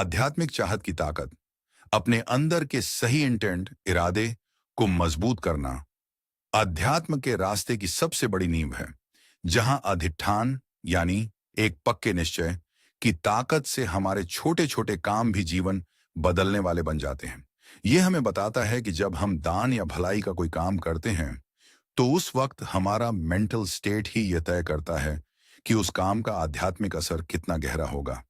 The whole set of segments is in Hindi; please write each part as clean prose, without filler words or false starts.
आध्यात्मिक चाहत की ताकत, अपने अंदर के सही इंटेंट इरादे को मजबूत करना अध्यात्म के रास्ते की सबसे बड़ी नींव है। जहां अधिष्ठान यानी एक पक्के निश्चय की ताकत से हमारे छोटे छोटे काम भी जीवन बदलने वाले बन जाते हैं। यह हमें बताता है कि जब हम दान या भलाई का कोई काम करते हैं तो उस वक्त हमारा मेंटल स्टेट ही यह तय करता है कि उस काम का आध्यात्मिक असर कितना गहरा होगा।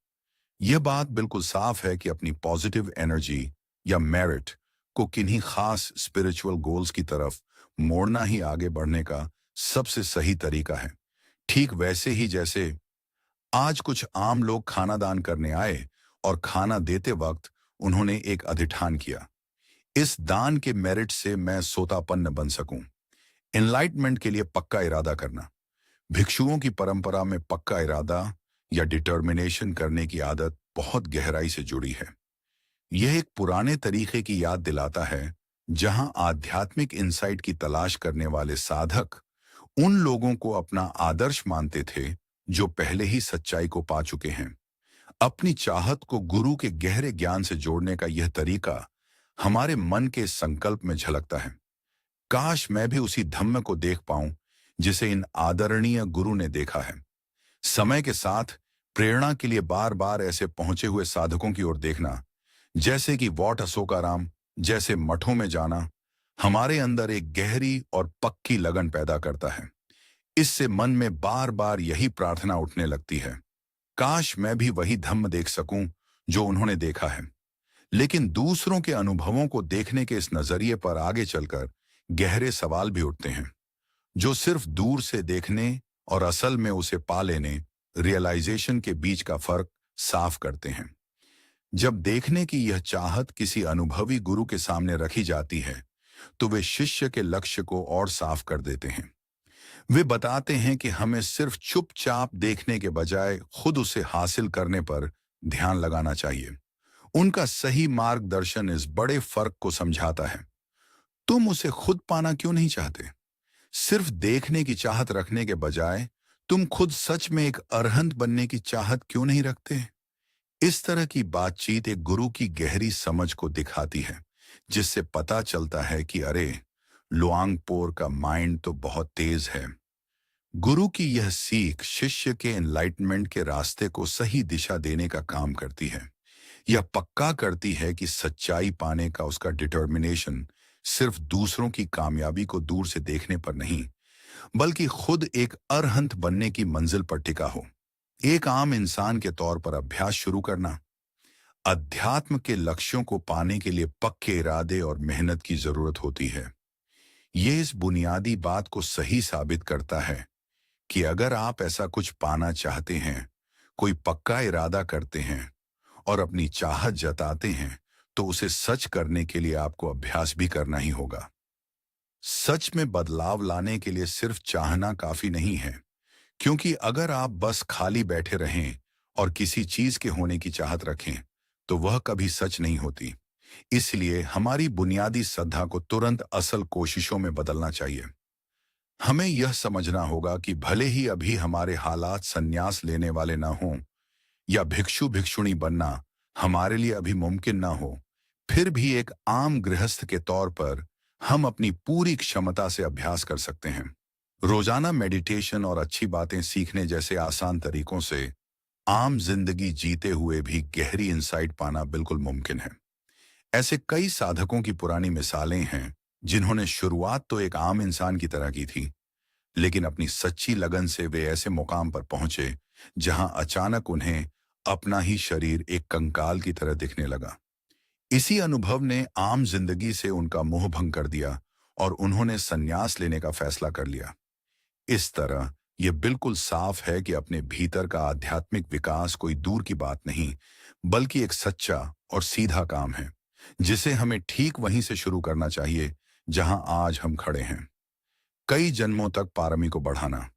यह बात बिल्कुल साफ है कि अपनी पॉजिटिव एनर्जी या मेरिट को किन्हीं खास स्पिरिचुअल गोल्स की तरफ मोड़ना ही आगे बढ़ने का सबसे सही तरीका है। ठीक वैसे ही जैसे आज कुछ आम लोग खाना दान करने आए और खाना देते वक्त उन्होंने एक अधिष्ठान किया, इस दान के मेरिट से मैं सोतापन्न बन सकूं। एनलाइटमेंट के लिए पक्का इरादा करना। भिक्षुओं की परंपरा में पक्का इरादा या डिटर्मिनेशन करने की आदत बहुत गहराई से जुड़ी है। यह एक पुराने तरीके की याद दिलाता है जहां आध्यात्मिक इंसाइट की तलाश करने वाले साधक उन लोगों को अपना आदर्श मानते थे जो पहले ही सच्चाई को पा चुके हैं। अपनी चाहत को गुरु के गहरे ज्ञान से जोड़ने का यह तरीका हमारे मन के संकल्प में झलकता है। काश मैं भी उसी धम्म को देख पाऊं जिसे इन आदरणीय गुरु ने देखा है। समय के साथ प्रेरणा के लिए बार बार ऐसे पहुंचे हुए साधकों की ओर देखना, जैसे कि वॉट अशोकाराम जैसे मठों में जाना, हमारे अंदर एक गहरी और पक्की लगन पैदा करता है। इससे मन में बार बार यही प्रार्थना उठने लगती है, काश मैं भी वही धम्म देख सकूं जो उन्होंने देखा है। लेकिन दूसरों के अनुभवों को देखने के इस नजरिए पर आगे चलकर गहरे सवाल भी उठते हैं, जो सिर्फ दूर से देखने और असल में उसे पा लेने रियलाइजेशन के बीच का फर्क साफ करते हैं। जब देखने की यह चाहत किसी अनुभवी गुरु के सामने रखी जाती है तो वे शिष्य के लक्ष्य को और साफ कर देते हैं। वे बताते हैं कि हमें सिर्फ चुपचाप देखने के बजाय खुद उसे हासिल करने पर ध्यान लगाना चाहिए। उनका सही मार्गदर्शन इस बड़े फर्क को समझाता है। तुम उसे खुद पाना क्यों नहीं चाहते? सिर्फ देखने की चाहत रखने के बजाय तुम खुद सच में एक अरहंत बनने की चाहत क्यों नहीं रखते? इस तरह की बातचीत एक गुरु की गहरी समझ को दिखाती है, जिससे पता चलता है कि अरे, लुआंगपोर का माइंड तो बहुत तेज है। गुरु की यह सीख शिष्य के एनलाइटमेंट के रास्ते को सही दिशा देने का काम करती है। यह पक्का करती है कि सच्चाई पाने का उसका डिटर्मिनेशन सिर्फ दूसरों की कामयाबी को दूर से देखने पर नहीं, बल्कि खुद एक अरहंत बनने की मंजिल पर टिका हो। एक आम इंसान के तौर पर अभ्यास शुरू करना। अध्यात्म के लक्ष्यों को पाने के लिए पक्के इरादे और मेहनत की जरूरत होती है। ये इस बुनियादी बात को सही साबित करता है कि अगर आप ऐसा कुछ पाना चाहते हैं, कोई पक्का इरादा करते हैं और अपनी चाहत जताते हैं, तो उसे सच करने के लिए आपको अभ्यास भी करना ही होगा। सच में बदलाव लाने के लिए सिर्फ चाहना काफी नहीं है, क्योंकि अगर आप बस खाली बैठे रहें और किसी चीज के होने की चाहत रखें, तो वह कभी सच नहीं होती। इसलिए हमारी बुनियादी श्रद्धा को तुरंत असल कोशिशों में बदलना चाहिए। हमें यह समझना होगा कि भले ही अभी हमारे हालात संन्यास लेने वाले ना हों या भिक्षु भिक्षुणी बनना हमारे लिए अभी मुमकिन ना हो, फिर भी एक आम गृहस्थ के तौर पर हम अपनी पूरी क्षमता से अभ्यास कर सकते हैं। रोजाना मेडिटेशन और अच्छी बातें सीखने जैसे आसान तरीकों से आम जिंदगी जीते हुए भी गहरी इंसाइट पाना बिल्कुल मुमकिन है। ऐसे कई साधकों की पुरानी मिसालें हैं जिन्होंने शुरुआत तो एक आम इंसान की तरह की थी, लेकिन अपनी सच्ची लगन से वे ऐसे मुकाम पर पहुंचे जहां अचानक उन्हें अपना ही शरीर एक कंकाल की तरह दिखने लगा। इसी अनुभव ने आम जिंदगी से उनका मोह भंग कर दिया और उन्होंने संन्यास लेने का फैसला कर लिया। इस तरह यह बिल्कुल साफ है कि अपने भीतर का आध्यात्मिक विकास कोई दूर की बात नहीं, बल्कि एक सच्चा और सीधा काम है, जिसे हमें ठीक वहीं से शुरू करना चाहिए जहां आज हम खड़े हैं। कई जन्मों तक पारमी को बढ़ाना।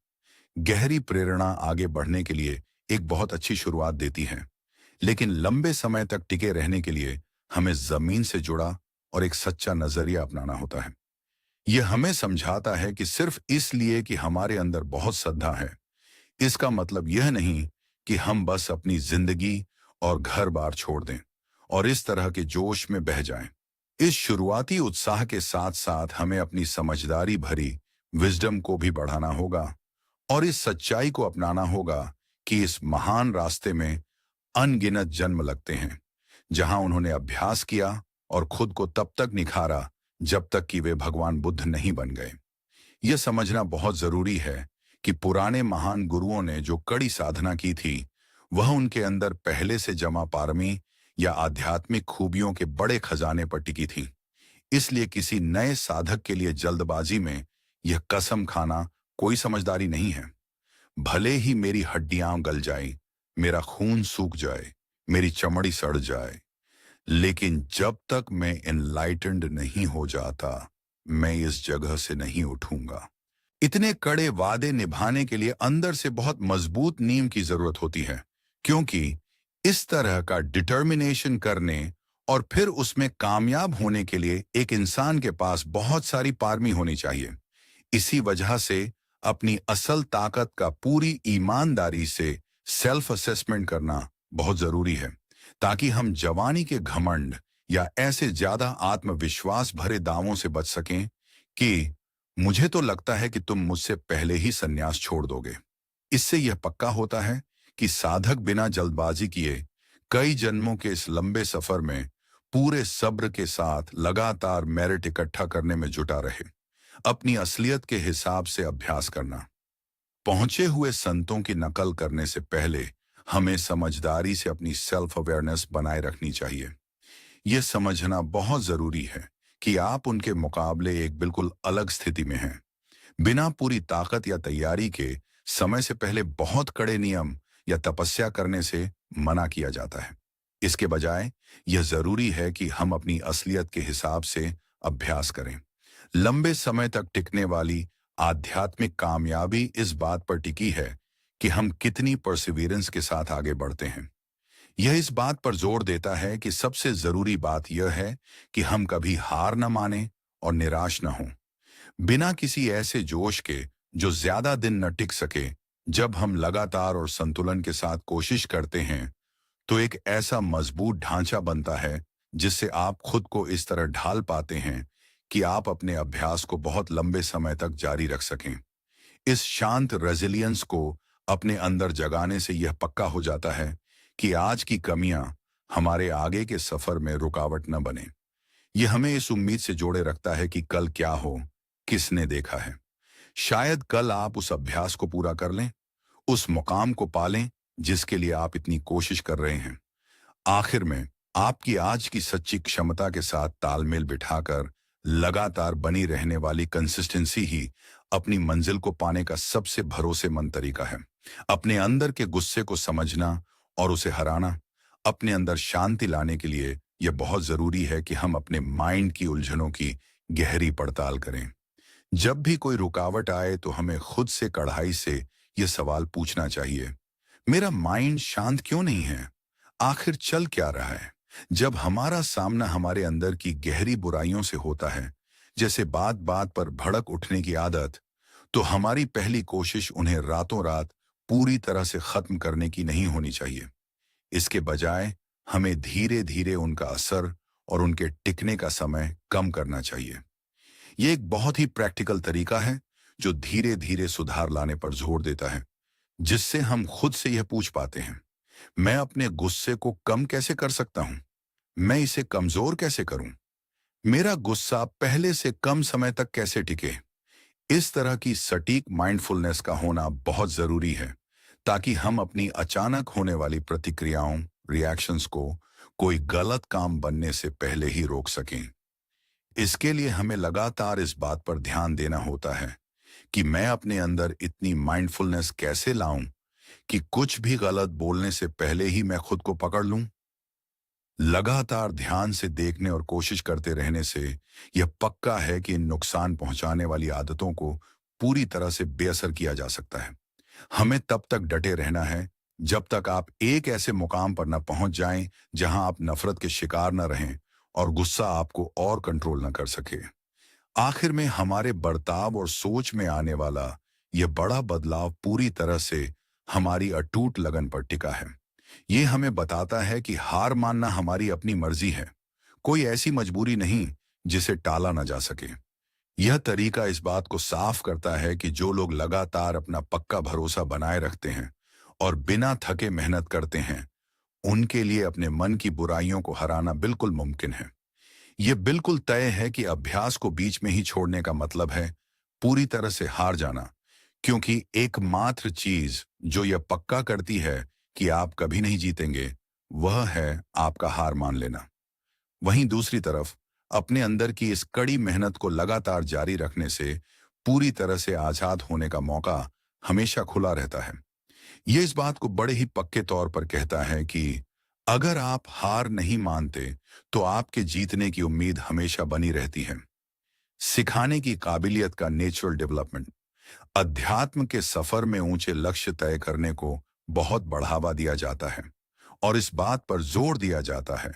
गहरी प्रेरणा आगे बढ़ने के लिए एक बहुत अच्छी शुरुआत देती है, लेकिन लंबे समय तक टिके रहने के लिए हमें जमीन से जुड़ा और एक सच्चा नजरिया अपनाना होता है। यह हमें समझाता है कि सिर्फ इसलिए कि हमारे अंदर बहुत श्रद्धा है, इसका मतलब यह नहीं कि हम बस अपनी जिंदगी और घर बार छोड़ दें और इस तरह के जोश में बह जाएं। इस शुरुआती उत्साह के साथ साथ हमें अपनी समझदारी भरी विजडम को भी बढ़ाना होगा और इस सच्चाई को अपनाना होगा कि इस महान रास्ते में अनगिनत जन्म लगते हैं, जहां उन्होंने अभ्यास किया और खुद को तब तक निखारा जब तक कि वे भगवान बुद्ध नहीं बन गए। यह समझना बहुत जरूरी है कि पुराने महान गुरुओं ने जो कड़ी साधना की थी, वह उनके अंदर पहले से जमा पारमी या आध्यात्मिक खूबियों के बड़े खजाने पर टिकी थी। इसलिए किसी नए साधक के लिए जल्दबाजी में यह कसम खाना कोई समझदारी नहीं है। भले ही मेरी हड्डियां गल जाएं, मेरा खून सूख जाए, मेरी चमड़ी सड़ जाए, लेकिन जब तक मैं एनलाइटेंड नहीं हो जाता, मैं इस जगह से नहीं उठूंगा। इतने कड़े वादे निभाने के लिए अंदर से बहुत मजबूत नींव की जरूरत होती है, क्योंकि इस तरह का डिटर्मिनेशन करने और फिर उसमें कामयाब होने के लिए एक इंसान के पास बहुत सारी पारमी होनी चाहिए। इसी वजह से अपनी असल ताकत का पूरी ईमानदारी से सेल्फ असेसमेंट करना बहुत जरूरी है, ताकि हम जवानी के घमंड या ऐसे ज्यादा आत्मविश्वास भरे दावों से बच सकें कि मुझे तो लगता है कि तुम मुझसे पहले ही संन्यास छोड़ दोगे। इससे यह पक्का होता है कि साधक बिना जल्दबाजी किए कई जन्मों के इस लंबे सफर में पूरे सब्र के साथ लगातार मेरिट इकट्ठा करने में जुटा रहे। अपनी असलियत के हिसाब से अभ्यास करना। पहुंचे हुए संतों की नकल करने से पहले हमें समझदारी से अपनी सेल्फ अवेयरनेस बनाए रखनी चाहिए। यह समझना बहुत जरूरी है कि आप उनके मुकाबले एक बिल्कुल अलग स्थिति में हैं। बिना पूरी ताकत या तैयारी के समय से पहले बहुत कड़े नियम या तपस्या करने से मना किया जाता है। इसके बजाय यह जरूरी है कि हम अपनी असलियत के हिसाब से अभ्यास करें। लंबे समय तक टिकने वाली आध्यात्मिक कामयाबी इस बात पर टिकी है कि हम कितनी परसिवियरेंस के साथ आगे बढ़ते हैं। यह इस बात पर जोर देता है कि सबसे जरूरी बात यह है कि हम कभी हार न माने और निराश न हों। बिना किसी ऐसे जोश के जो ज्यादा दिन न टिक सके, जब हम लगातार और संतुलन के साथ कोशिश करते हैं, तो एक ऐसा मजबूत ढांचा बनता है जिससे आप खुद को इस तरह ढाल पाते हैं कि आप अपने अभ्यास को बहुत लंबे समय तक जारी रख सकें। इस शांत रेजिलियंस को अपने अंदर जगाने से यह पक्का हो जाता है कि आज की कमियां हमारे आगे के सफर में रुकावट न बने। यह हमें इस उम्मीद से जोड़े रखता है कि कल क्या हो, किसने देखा है। शायद कल आप उस अभ्यास को पूरा कर लें, उस मुकाम को पालें जिसके लिए आप इतनी कोशिश कर रहे हैं। आखिर में आपकी आज की सच्ची क्षमता के साथ तालमेल बिठाकर लगातार बनी रहने वाली कंसिस्टेंसी ही अपनी मंजिल को पाने का सबसे भरोसेमंद तरीका है। अपने अंदर के गुस्से को समझना और उसे हराना, अपने अंदर शांति लाने के लिए यह बहुत जरूरी है कि हम अपने माइंड की उलझनों की गहरी पड़ताल करें। जब भी कोई रुकावट आए तो हमें खुद से कड़ाई से यह सवाल पूछना चाहिए, मेरा माइंड शांत क्यों नहीं है? आखिर चल क्या रहा है? जब हमारा सामना हमारे अंदर की गहरी बुराइयों से होता है, जैसे बात बात पर भड़क उठने की आदत, तो हमारी पहली कोशिश उन्हें रातों रात पूरी तरह से खत्म करने की नहीं होनी चाहिए। इसके बजाय हमें धीरे धीरे उनका असर और उनके टिकने का समय कम करना चाहिए। यह एक बहुत ही प्रैक्टिकल तरीका है जो धीरे धीरे सुधार लाने पर जोर देता है, जिससे हम खुद से यह पूछ पाते हैं, मैं अपने गुस्से को कम कैसे कर सकता हूं? मैं इसे कमजोर कैसे करूं? मेरा गुस्सा पहले से कम समय तक कैसे टिके? इस तरह की सटीक माइंडफुलनेस का होना बहुत जरूरी है, ताकि हम अपनी अचानक होने वाली प्रतिक्रियाओं, रिएक्शंस को कोई गलत काम बनने से पहले ही रोक सकें। इसके लिए हमें लगातार इस बात पर ध्यान देना होता है कि मैं अपने अंदर इतनी माइंडफुलनेस कैसे लाऊं कि कुछ भी गलत बोलने से पहले ही मैं खुद को पकड़ लूं। लगातार ध्यान से देखने और कोशिश करते रहने से यह पक्का है कि इन नुकसान पहुंचाने वाली आदतों को पूरी तरह से बेअसर किया जा सकता है। हमें तब तक डटे रहना है जब तक आप एक ऐसे मुकाम पर न पहुंच जाएं जहां आप नफरत के शिकार न रहें और गुस्सा आपको और कंट्रोल न कर सके। आखिर में हमारे बर्ताव और सोच में आने वाला यह बड़ा बदलाव पूरी तरह से हमारी अटूट लगन पर टिका है। ये हमें बताता है कि हार मानना हमारी अपनी मर्जी है, कोई ऐसी मजबूरी नहीं जिसे टाला ना जा सके। यह तरीका इस बात को साफ करता है कि जो लोग लगातार अपना पक्का भरोसा बनाए रखते हैं और बिना थके मेहनत करते हैं, उनके लिए अपने मन की बुराइयों को हराना बिल्कुल मुमकिन है। यह बिल्कुल तय है कि अभ्यास को बीच में ही छोड़ने का मतलब है पूरी तरह से हार जाना, क्योंकि एकमात्र चीज जो यह पक्का करती है कि आप कभी नहीं जीतेंगे, वह है आपका हार मान लेना। वहीं दूसरी तरफ अपने अंदर की इस कड़ी मेहनत को लगातार जारी रखने से पूरी तरह से आजाद होने का मौका हमेशा खुला रहता है। यह इस बात को बड़े ही पक्के तौर पर कहता है कि अगर आप हार नहीं मानते तो आपके जीतने की उम्मीद हमेशा बनी रहती है। सिखाने की काबिलियत का नेचुरल डेवलपमेंट। अध्यात्म के सफर में ऊंचे लक्ष्य तय करने को बहुत बढ़ावा दिया जाता है और इस बात पर जोर दिया जाता है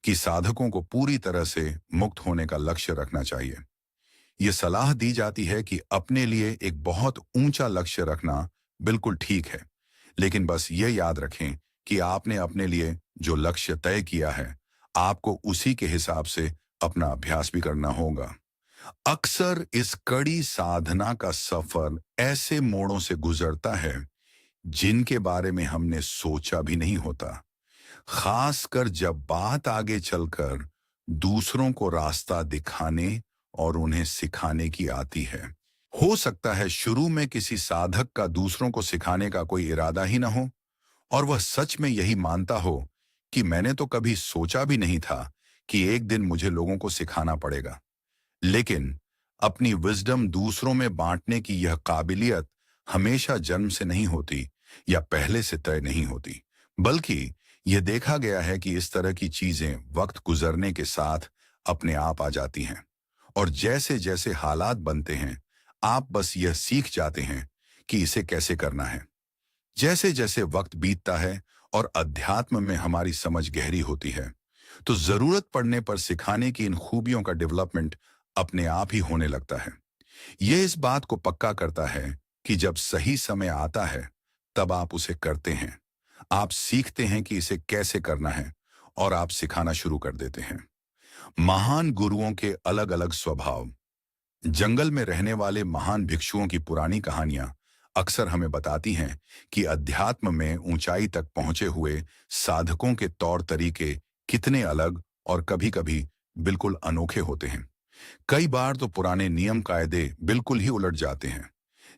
कि साधकों को पूरी तरह से मुक्त होने का लक्ष्य रखना चाहिए। ये सलाह दी जाती है कि अपने लिए एक बहुत ऊंचा लक्ष्य रखना बिल्कुल ठीक है, लेकिन बस ये याद रखें कि आपने अपने लिए जो लक्ष्य तय किया है, आपको उसी के हिसाब से अपना अभ्यास भी करना होगा। अक्सर इस कड़ी साधना का सफर ऐसे मोड़ों से गुजरता है जिनके बारे में हमने सोचा भी नहीं होता, खासकर जब बात आगे चलकर दूसरों को रास्ता दिखाने और उन्हें सिखाने की आती है। हो सकता है शुरू में किसी साधक का दूसरों को सिखाने का कोई इरादा ही ना हो और वह सच में यही मानता हो कि मैंने तो कभी सोचा भी नहीं था कि एक दिन मुझे लोगों को सिखाना पड़ेगा। लेकिन अपनी विजडम दूसरों में बांटने की यह काबिलियत हमेशा जन्म से नहीं होती या पहले से तय नहीं होती, बल्कि यह देखा गया है कि इस तरह की चीजें वक्त गुजरने के साथ अपने आप आ जाती हैं और जैसे जैसे हालात बनते हैं, आप बस यह सीख जाते हैं कि इसे कैसे करना है। जैसे जैसे वक्त बीतता है और अध्यात्म में हमारी समझ गहरी होती है, तो जरूरत पड़ने पर सिखाने की इन खूबियों का डेवलपमेंट अपने आप ही होने लगता है। यह इस बात को पक्का करता है कि जब सही समय आता है, तब आप उसे करते हैं। आप सीखते हैं कि इसे कैसे करना है और आप सिखाना शुरू कर देते हैं। महान गुरुओं के अलग अलग स्वभाव। जंगल में रहने वाले महान भिक्षुओं की पुरानी कहानियां अक्सर हमें बताती हैं कि अध्यात्म में ऊंचाई तक पहुंचे हुए साधकों के तौर तरीके कितने अलग और कभी-कभी बिल्कुल अनोखे होते हैं। कई बार तो पुराने नियम कायदे बिल्कुल ही उलट जाते हैं,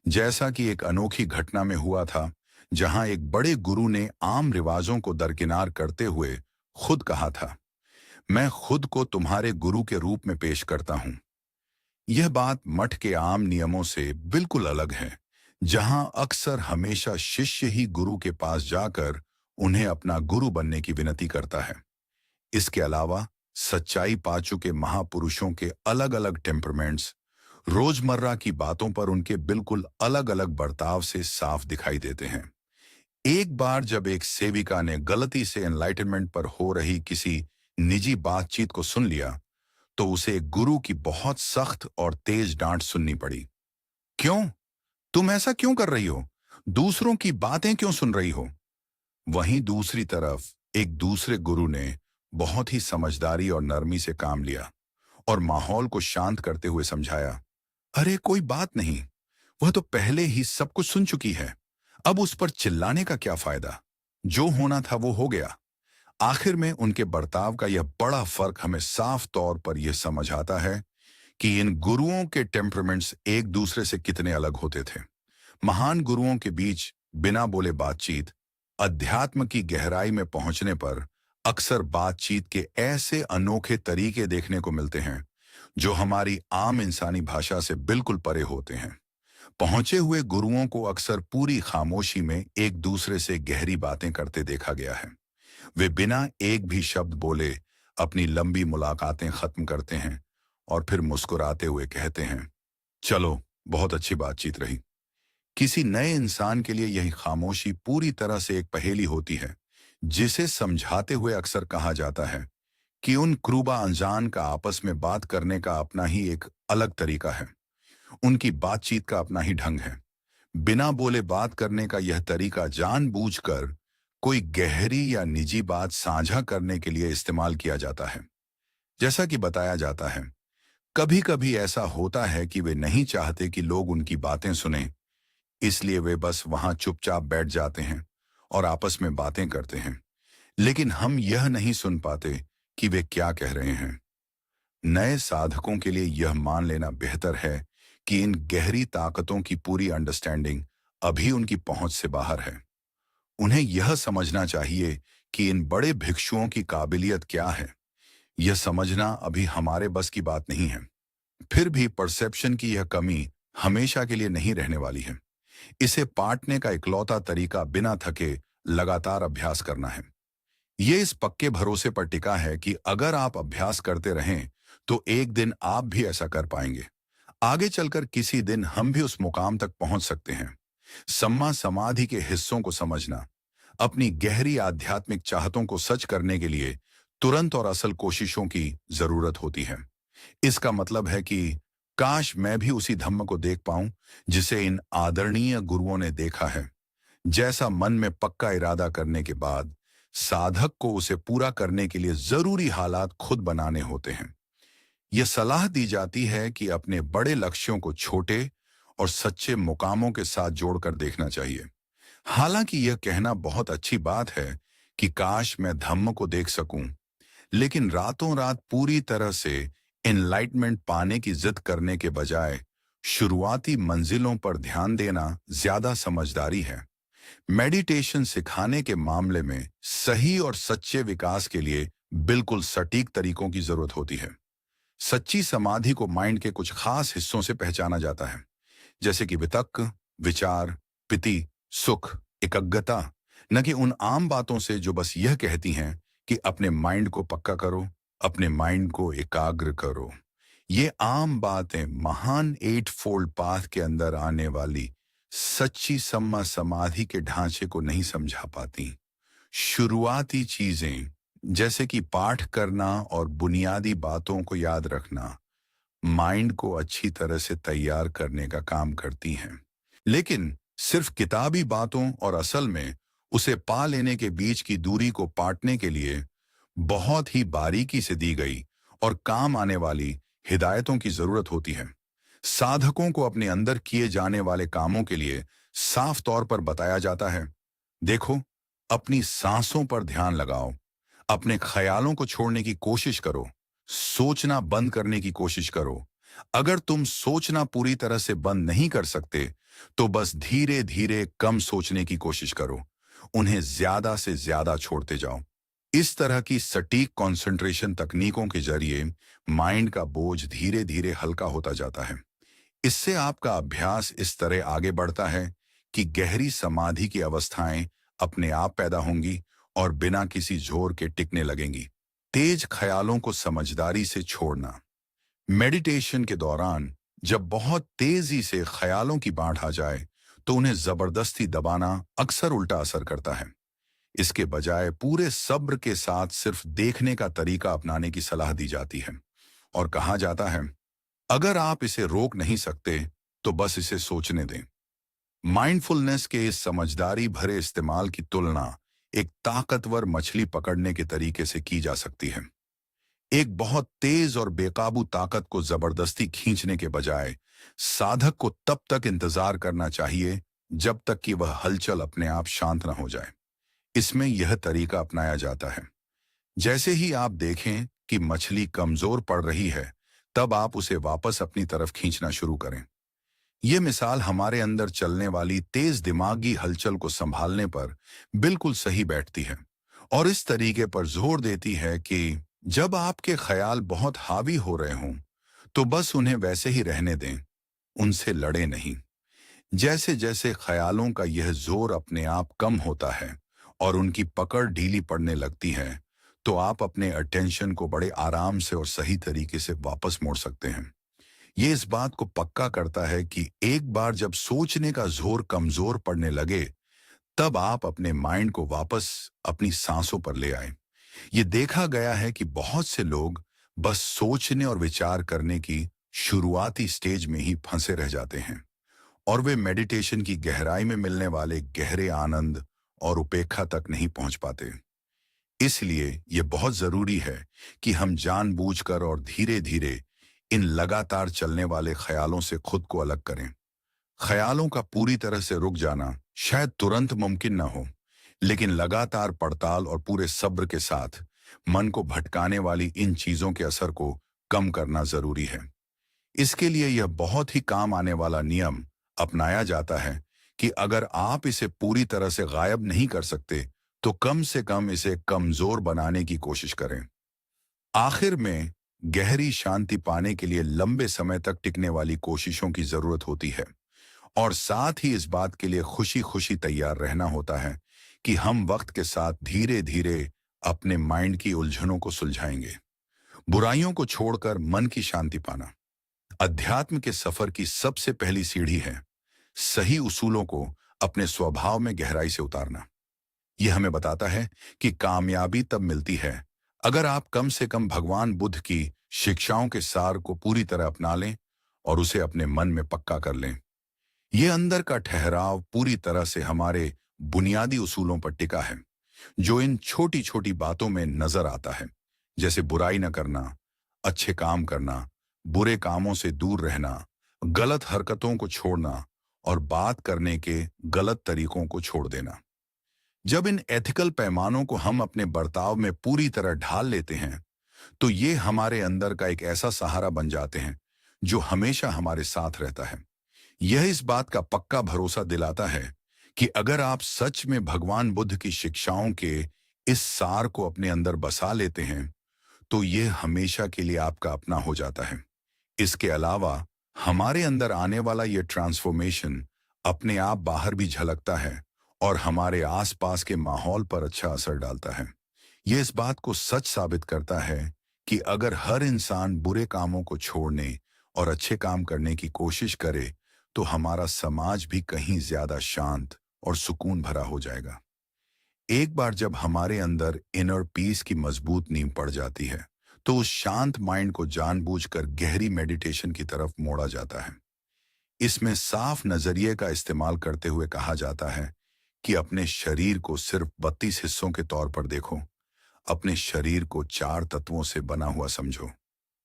जैसा कि एक अनोखी घटना में हुआ था, जहां एक बड़े गुरु ने आम रिवाजों को दरकिनार करते हुए खुद कहा था, मैं खुद को तुम्हारे गुरु के रूप में पेश करता हूं। यह बात मठ के आम नियमों से बिल्कुल अलग है, जहां अक्सर हमेशा शिष्य ही गुरु के पास जाकर उन्हें अपना गुरु बनने की विनती करता है। इसके अलावा सच्चाई पा चुके महापुरुषों के अलग अलग टेम्परमेंट्स रोजमर्रा की बातों पर उनके बिल्कुल अलग अलग बर्ताव से साफ दिखाई देते हैं। एक बार जब एक सेविका ने गलती से एनलाइटनमेंट पर हो रही किसी निजी बातचीत को सुन लिया, तो उसे एक गुरु की बहुत सख्त और तेज डांट सुननी पड़ी। क्यों? तुम ऐसा क्यों कर रही हो? दूसरों की बातें क्यों सुन रही हो? वहीं दूसरी तरफ एक दूसरे गुरु ने बहुत ही समझदारी और नरमी से काम लिया और माहौल को शांत करते हुए समझाया, अरे कोई बात नहीं, वह तो पहले ही सब कुछ सुन चुकी है, अब उस पर चिल्लाने का क्या फायदा? जो होना था वो हो गया। आखिर में उनके बर्ताव का यह बड़ा फर्क हमें साफ तौर पर यह समझ आता है कि इन गुरुओं के टेम्परमेंट्स एक दूसरे से कितने अलग होते थे। महान गुरुओं के बीच बिना बोले बातचीत, अध्यात्म की गहराई में पहुंचने पर अक्सर बातचीत के ऐसे अनोखे तरीके देखने को मिलते हैं जो हमारी आम इंसानी भाषा से बिल्कुल परे होते हैं। पहुंचे हुए गुरुओं को अक्सर पूरी खामोशी में एक दूसरे से गहरी बातें करते देखा गया है। वे बिना एक भी शब्द बोले अपनी लंबी मुलाकातें खत्म करते हैं और फिर मुस्कुराते हुए कहते हैं, चलो बहुत अच्छी बातचीत रही। किसी नए इंसान के लिए यही खामोशी पूरी तरह से एक पहेली होती है, जिसे समझाते हुए अक्सर कहा जाता है कि उन क्रूबा अनजान का आपस में बात करने का अपना ही एक अलग तरीका है। उनकी बातचीत का अपना ही ढंग है। बिना बोले बात करने का यह तरीका जानबूझकर कोई गहरी या निजी बात साझा करने के लिए इस्तेमाल किया जाता है। जैसा कि बताया जाता है, कभी कभी ऐसा होता है कि वे नहीं चाहते कि लोग उनकी बातें सुनें, इसलिए वे बस वहां चुपचाप बैठ जाते हैं और आपस में बातें करते हैं। लेकिन हम यह नहीं सुन पाते कि वे क्या कह रहे हैं। नए साधकों के लिए यह मान लेना बेहतर है कि इन गहरी ताकतों की पूरी अंडरस्टैंडिंग अभी उनकी पहुंच से बाहर है। उन्हें यह समझना चाहिए कि इन बड़े भिक्षुओं की काबिलियत क्या है। यह समझना अभी हमारे बस की बात नहीं है। फिर भी परसेप्शन की यह कमी हमेशा के लिए नहीं रहने वाली है। इसे पाटने का इकलौता तरीका बिना थके लगातार अभ्यास करना है। ये इस पक्के भरोसे पर टिका है कि अगर आप अभ्यास करते रहें तो एक दिन आप भी ऐसा कर पाएंगे। आगे चलकर किसी दिन हम भी उस मुकाम तक पहुंच सकते हैं। सम्मा समाधि के हिस्सों को समझना, अपनी गहरी आध्यात्मिक चाहतों को सच करने के लिए तुरंत और असल कोशिशों की जरूरत होती है। इसका मतलब है कि काश मैं भी उसी धम्म को देख पाऊं जिसे इन आदरणीय गुरुओं ने देखा है। जैसा मन में पक्का इरादा करने के बाद साधक को उसे पूरा करने के लिए जरूरी हालात खुद बनाने होते हैं। यह सलाह दी जाती है कि अपने बड़े लक्ष्यों को छोटे और सच्चे मुकामों के साथ जोड़कर देखना चाहिए। हालांकि यह कहना बहुत अच्छी बात है कि काश मैं धम्म को देख सकूं, लेकिन रातों रात पूरी तरह से एनलाइटमेंट पाने की जिद करने के बजाय शुरुआती मंजिलों पर ध्यान देना ज्यादा समझदारी है। मेडिटेशन सिखाने के मामले में सही और सच्चे विकास के लिए बिल्कुल सटीक तरीकों की जरूरत होती है। सच्ची समाधि को माइंड के कुछ खास हिस्सों से पहचाना जाता है, जैसे कि वितक्क, विचार, पिति, सुख, एकाग्रता, न कि उन आम बातों से जो बस यह कहती हैं कि अपने माइंड को पक्का करो, अपने माइंड को एकाग्र करो। ये आम बातें महान एट फोल्ड पाथ के अंदर आने वाली सच्ची सम्मा समाधि के ढांचे को नहीं समझा पाती। शुरुआती चीजें जैसे कि पाठ करना और बुनियादी बातों को याद रखना माइंड को अच्छी तरह से तैयार करने का काम करती हैं। लेकिन सिर्फ किताबी बातों और असल में उसे पा लेने के बीच की दूरी को पाटने के लिए बहुत ही बारीकी से दी गई और काम आने वाली हिदायतों की जरूरत होती है। साधकों को अपने अंदर किए जाने वाले कामों के लिए साफ तौर पर बताया जाता है, देखो, अपनी सांसों पर ध्यान लगाओ, अपने ख्यालों को छोड़ने की कोशिश करो, सोचना बंद करने की कोशिश करो। अगर तुम सोचना पूरी तरह से बंद नहीं कर सकते तो बस धीरे धीरे कम सोचने की कोशिश करो, उन्हें ज्यादा से ज्यादा छोड़ते जाओ। इस तरह की सटीक कंसंट्रेशन तकनीकों के जरिए माइंड का बोझ धीरे धीरे हल्का होता जाता है। इससे आपका अभ्यास इस तरह आगे बढ़ता है कि गहरी समाधि की अवस्थाएं अपने आप पैदा होंगी और बिना किसी जोर के टिकने लगेंगी। तेज ख्यालों को समझदारी से छोड़ना। मेडिटेशन के दौरान जब बहुत तेजी से ख्यालों की बाढ़ आ जाए तो उन्हें जबरदस्ती दबाना अक्सर उल्टा असर करता है। इसके बजाय पूरे सब्र के साथ सिर्फ देखने का तरीका अपनाने की सलाह दी जाती है और कहा जाता है, अगर आप इसे रोक नहीं सकते तो बस इसे सोचने दें। माइंडफुलनेस के इस समझदारी भरे इस्तेमाल की तुलना एक ताकतवर मछली पकड़ने के तरीके से की जा सकती है। एक बहुत तेज और बेकाबू ताकत को जबरदस्ती खींचने के बजाय साधक को तब तक इंतजार करना चाहिए जब तक कि वह हलचल अपने आप शांत न हो जाए। इसमें यह तरीका अपनाया जाता है, जैसे ही आप देखें कि मछली कमजोर पड़ रही है, तब आप उसे वापस अपनी तरफ खींचना शुरू करें। यह मिसाल हमारे अंदर चलने वाली तेज दिमागी हलचल को संभालने पर बिल्कुल सही बैठती है और इस तरीके पर जोर देती है कि जब आपके ख्याल बहुत हावी हो रहे हों तो बस उन्हें वैसे ही रहने दें, उनसे लड़े नहीं। जैसे जैसे ख्यालों का यह जोर अपने आप कम होता है और उनकी पकड़ ढीली पड़ने लगती है, तो आप अपने अटेंशन को बड़े आराम से और सही तरीके से वापस मोड़ सकते हैं। ये इस बात को पक्का करता है कि एक बार जब सोचने का जोर कमजोर पड़ने लगे, तब आप अपने माइंड को वापस अपनी सांसों पर ले आए। ये देखा गया है कि बहुत से लोग बस सोचने और विचार करने की शुरुआती स्टेज में ही फंसे रह जाते हैं और वे मेडिटेशन की गहराई में मिलने वाले गहरे आनंद और उपेक्षा तक नहीं पहुंच पाते। इसलिए यह बहुत जरूरी है कि हम जानबूझकर और धीरे धीरे इन लगातार चलने वाले ख्यालों से खुद को अलग करें। ख्यालों का पूरी तरह से रुक जाना शायद तुरंत मुमकिन न हो, लेकिन लगातार पड़ताल और पूरे सब्र के साथ मन को भटकाने वाली इन चीजों के असर को कम करना जरूरी है। इसके लिए यह बहुत ही काम आने वाला नियम अपनाया जाता है कि अगर आप इसे पूरी तरह से गायब नहीं कर सकते, तो कम से कम इसे कमजोर बनाने की कोशिश करें। आखिर में गहरी शांति पाने के लिए लंबे समय तक टिकने वाली कोशिशों की जरूरत होती है, और साथ ही इस बात के लिए खुशी खुशी तैयार रहना होता है कि हम वक्त के साथ धीरे धीरे अपने माइंड की उलझनों को सुलझाएंगे। बुराइयों को छोड़कर मन की शांति पाना अध्यात्म के सफर की सबसे पहली सीढ़ी है। सही उसूलों को अपने स्वभाव में गहराई से उतारना। यह हमें बताता है कि कामयाबी तब मिलती है अगर आप कम से कम भगवान बुद्ध की शिक्षाओं के सार को पूरी तरह अपना लें और उसे अपने मन में पक्का कर लें। यह अंदर का ठहराव पूरी तरह से हमारे बुनियादी उसूलों पर टिका है, जो इन छोटी छोटी बातों में नजर आता है, जैसे बुराई न करना, अच्छे काम करना, बुरे कामों से दूर रहना, गलत हरकतों को छोड़ना और बात करने के गलत तरीकों को छोड़ देना। जब इन एथिकल पैमानों को हम अपने बर्ताव में पूरी तरह ढाल लेते हैं, तो ये हमारे अंदर का एक ऐसा सहारा बन जाते हैं जो हमेशा हमारे साथ रहता है। यह इस बात का पक्का भरोसा दिलाता है कि अगर आप सच में भगवान बुद्ध की शिक्षाओं के इस सार को अपने अंदर बसा लेते हैं, तो यह हमेशा के लिए आपका अपना हो जाता है। इसके अलावा हमारे अंदर आने वाला यह ट्रांसफॉर्मेशन अपने आप बाहर भी झलकता है और हमारे आसपास के माहौल पर अच्छा असर डालता है। यह इस बात को सच साबित करता है कि अगर हर इंसान बुरे कामों को छोड़ने और अच्छे काम करने की कोशिश करे, तो हमारा समाज भी कहीं ज्यादा शांत और सुकून भरा हो जाएगा। एक बार जब हमारे अंदर इनर पीस की मजबूत नींव पड़ जाती है, तो उस शांत माइंड को जानबूझकर गहरी मेडिटेशन की तरफ मोड़ा जाता है। इसमें साफ नजरिए का इस्तेमाल करते हुए कहा जाता है कि अपने शरीर को सिर्फ 32 हिस्सों के तौर पर देखो। अपने शरीर को 4 तत्वों से बना हुआ समझो,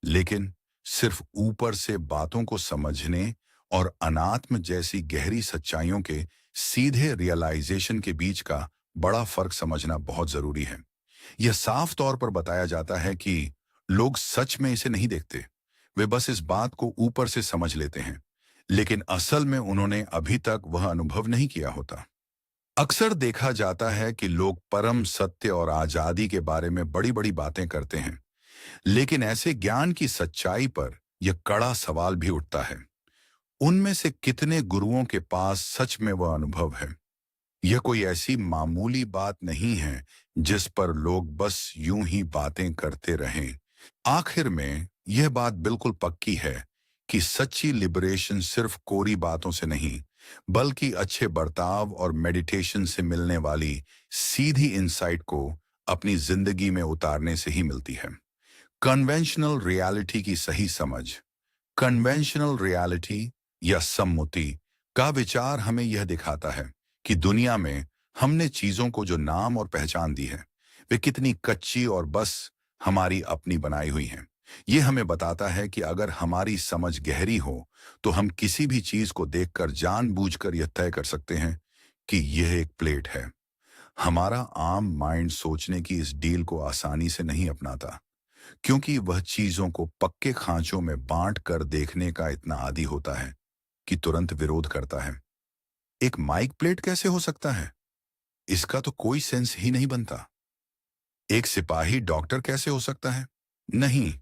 लेकिन सिर्फ ऊपर से बातों को समझने और अनात्म जैसी गहरी सच्चाइयों के सीधे रियलाइजेशन के बीच का बड़ा फर्क समझना बहुत जरूरी है। यह साफ तौर पर बताया जाता है कि लोग सच में इसे नहीं देखते, वे बस इस बात को ऊपर से समझ लेते हैं, लेकिन असल में उन्होंने अभी तक वह अनुभव नहीं किया होता। अक्सर देखा जाता है कि लोग परम सत्य और आजादी के बारे में बड़ी बड़ी बातें करते हैं, लेकिन ऐसे ज्ञान की सच्चाई पर यह कड़ा सवाल भी उठता है। उनमें से कितने गुरुओं के पास सच में वह अनुभव है? यह कोई ऐसी मामूली बात नहीं है जिस पर लोग बस यूं ही बातें करते रहें। आखिर में यह बात बिल्कुल पक्की है कि सच्ची लिबरेशन सिर्फ कोरी बातों से नहीं, बल्कि अच्छे बर्ताव और मेडिटेशन से मिलने वाली सीधी इंसाइट को अपनी जिंदगी में उतारने से ही मिलती है। कन्वेंशनल रियलिटी की सही समझ। कन्वेंशनल रियलिटी या सम्मुति का विचार हमें यह दिखाता है कि दुनिया में हमने चीजों को जो नाम और पहचान दी है, वे कितनी कच्ची और बस हमारी अपनी बनाई हुई हैं। यह हमें बताता है कि अगर हमारी समझ गहरी हो, तो हम किसी भी चीज को देखकर जानबूझकर यह तय कर सकते हैं कि यह एक प्लेट है। हमारा आम माइंड सोचने की इस डील को आसानी से नहीं अपनाता, क्योंकि वह चीजों को पक्के खांचों में बांट कर देखने का इतना आदी होता है कि तुरंत विरोध करता है। एक माइक प्लेट कैसे हो सकता है? इसका तो कोई सेंस ही नहीं बनता। एक सिपाही डॉक्टर कैसे हो सकता है? नहीं,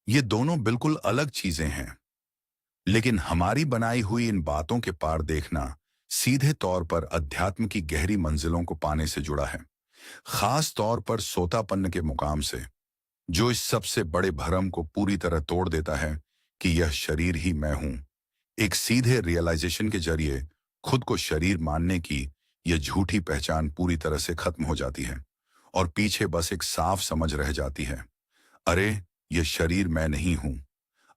ये दोनों बिल्कुल अलग चीजें हैं। लेकिन हमारी बनाई हुई इन बातों के पार देखना सीधे तौर पर अध्यात्म की गहरी मंजिलों को पाने से जुड़ा है, खास तौर पर सोतापन्न के मुकाम से, जो इस सबसे बड़े भरम को पूरी तरह तोड़ देता है कि यह शरीर ही मैं हूं। एक सीधे रियलाइजेशन के जरिए खुद को शरीर मानने की यह झूठी पहचान पूरी तरह से खत्म हो जाती है और पीछे बस एक साफ समझ रह जाती है, अरे यह शरीर मैं नहीं हूं।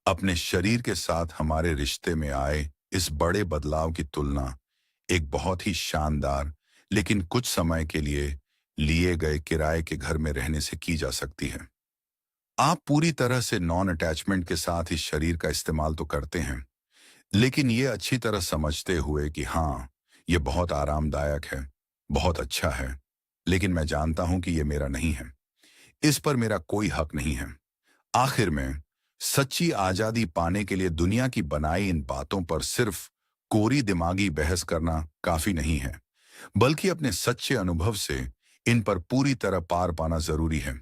अपने शरीर के साथ हमारे रिश्ते में आए इस बड़े बदलाव की तुलना एक बहुत ही शानदार लेकिन कुछ समय के लिए लिए गए किराए के घर में रहने से की जा सकती है। आप पूरी तरह से नॉन अटैचमेंट के साथ इस शरीर का इस्तेमाल तो करते हैं, लेकिन ये अच्छी तरह समझते हुए कि हाँ, ये बहुत आरामदायक है, बहुत अच्छा है, लेकिन मैं जानता हूं कि ये मेरा नहीं है। इस पर मेरा कोई हक नहीं है। आखिर में सच्ची आजादी पाने के लिए दुनिया की बनाई इन बातों पर सिर्फ कोरी दिमागी बहस करना काफी नहीं है, बल्कि अपने सच्चे अनुभव से इन पर पूरी तरह पार पाना जरूरी है।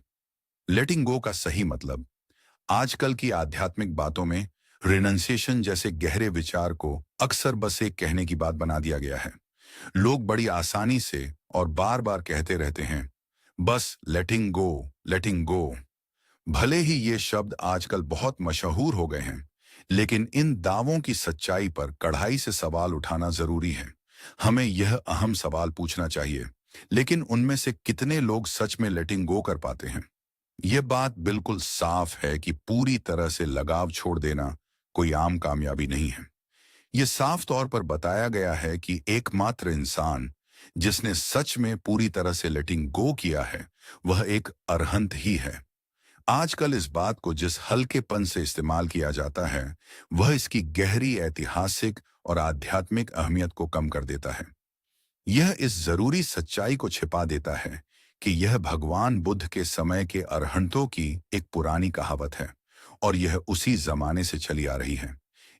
लेटिंग गो का सही मतलब आजकल की आध्यात्मिक बातों में रिनंसिएशन जैसे गहरे विचार को अक्सर बस एक कहने की बात बना दिया गया है। लोग बड़ी आसानी से और बार बार कहते रहते हैं, बस लेटिंग गो। भले ही ये शब्द आजकल बहुत मशहूर हो गए हैं, लेकिन इन दावों की सच्चाई पर कड़ाई से सवाल उठाना जरूरी है। हमें यह अहम सवाल पूछना चाहिए, लेकिन उनमें से कितने लोग सच में लेटिंग गो कर पाते हैं? यह बात बिल्कुल साफ है कि पूरी तरह से लगाव छोड़ देना कोई आम कामयाबी नहीं है। यह साफ तौर पर बताया गया है कि एकमात्र इंसान जिसने सच में पूरी तरह से लेटिंग गो किया है, वह एक अरहंत ही है। आजकल इस बात को जिस हल्केपन से इस्तेमाल किया जाता है, वह इसकी गहरी ऐतिहासिक और आध्यात्मिक अहमियत को कम कर देता है। यह इस जरूरी सच्चाई को छिपा देता है कि यह भगवान बुद्ध के समय के अरहंतों की एक पुरानी कहावत है और यह उसी जमाने से चली आ रही है।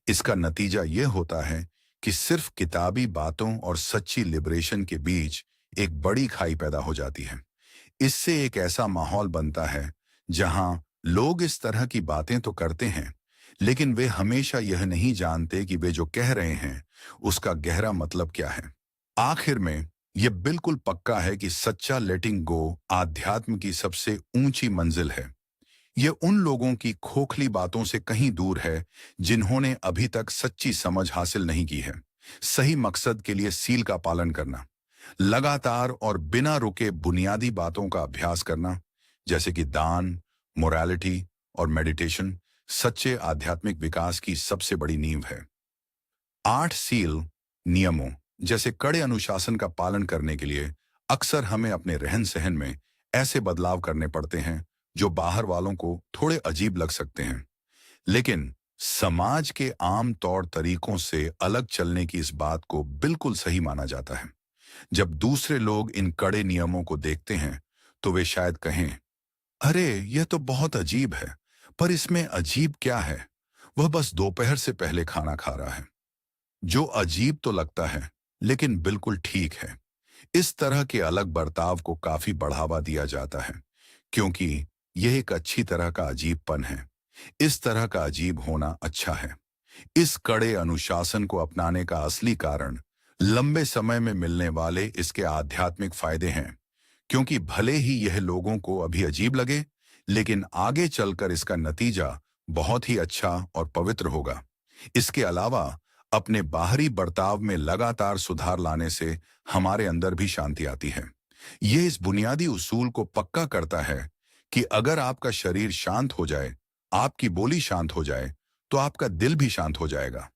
इसका नतीजा यह होता है कि सिर्फ किताबी बातों और सच्ची लिबरेशन के बीच एक बड़ी खाई पैदा हो जाती है। इससे एक ऐसा माहौल बनता है जहां लोग इस तरह की बातें तो करते हैं, लेकिन वे हमेशा यह नहीं जानते कि वे जो कह रहे हैं उसका गहरा मतलब क्या है। आखिर में यह बिल्कुल पक्का है कि सच्चा लेटिंग गो आध्यात्म की सबसे ऊंची मंजिल है। यह उन लोगों की खोखली बातों से कहीं दूर है जिन्होंने अभी तक सच्ची समझ हासिल नहीं की है। सही मकसद के लिए सील का पालन करना, लगातार और बिना रुके बुनियादी बातों का अभ्यास करना, जैसे कि दान, मोरालिटी और मेडिटेशन, सच्चे आध्यात्मिक विकास की सबसे बड़ी नींव है। 8 सील नियमों जैसे कड़े अनुशासन का पालन करने के लिए अक्सर हमें अपने रहन सहन में ऐसे बदलाव करने पड़ते हैं जो बाहर वालों को थोड़े अजीब लग सकते हैं, लेकिन समाज के आम तौर तरीकों से अलग चलने की इस बात को बिल्कुल सही माना जाता है। जब दूसरे लोग इन कड़े नियमों को देखते हैं तो वे शायद कहें, अरे यह तो बहुत अजीब है, पर इसमें अजीब क्या है, वह बस दोपहर से पहले खाना खा रहा है। जो अजीब तो लगता है, लेकिन बिल्कुल ठीक है। इस तरह के अलग बर्ताव को काफी बढ़ावा दिया जाता है, क्योंकि यह एक अच्छी तरह का अजीबपन है। इस तरह का अजीब होना अच्छा है। इस कड़े अनुशासन को अपनाने का असली कारण लंबे समय में मिलने वाले इसके आध्यात्मिक फायदे हैं, क्योंकि भले ही यह लोगों को अभी अजीब लगे, लेकिन आगे चलकर इसका नतीजा बहुत ही अच्छा और पवित्र होगा। इसके अलावा अपने बाहरी बर्ताव में लगातार सुधार लाने से हमारे अंदर भी शांति आती है। यह इस बुनियादी उसूल को पक्का करता है कि अगर आपका शरीर शांत हो जाए, आपकी बोली शांत हो जाए, तो आपका दिल भी शांत हो जाएगा।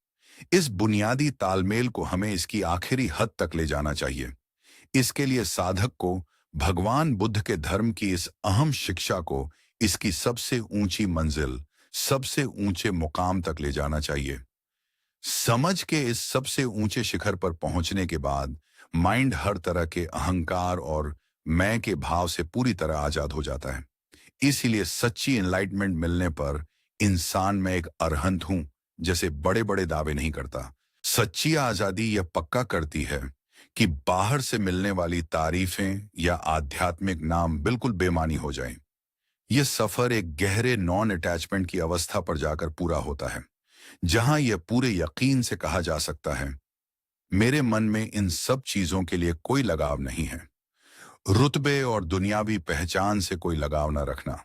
इस बुनियादी तालमेल को हमें इसकी आखिरी हद तक ले जाना चाहिए। इसके लिए साधक को भगवान बुद्ध के धर्म की इस अहम शिक्षा को इसकी सबसे ऊंची मंजिल, सबसे ऊंचे मुकाम तक ले जाना चाहिए। समझ के इस सबसे ऊंचे शिखर पर पहुंचने के बाद माइंड हर तरह के अहंकार और मैं के भाव से पूरी तरह आजाद हो जाता है। इसीलिए सच्ची एनलाइटमेंट मिलने पर इंसान में एक अरहंत हूं जैसे बड़े बड़े दावे नहीं करता। सच्ची आजादी यह पक्का करती है कि बाहर से मिलने वाली तारीफें या आध्यात्मिक नाम बिल्कुल बेमानी हो जाएं। यह सफर एक गहरे नॉन अटैचमेंट की अवस्था पर जाकर पूरा होता है, जहां यह पूरे यकीन से कहा जा सकता है, मेरे मन में इन सब चीजों के लिए कोई लगाव नहीं है। रुतबे और दुनियावी पहचान से कोई लगाव न रखना।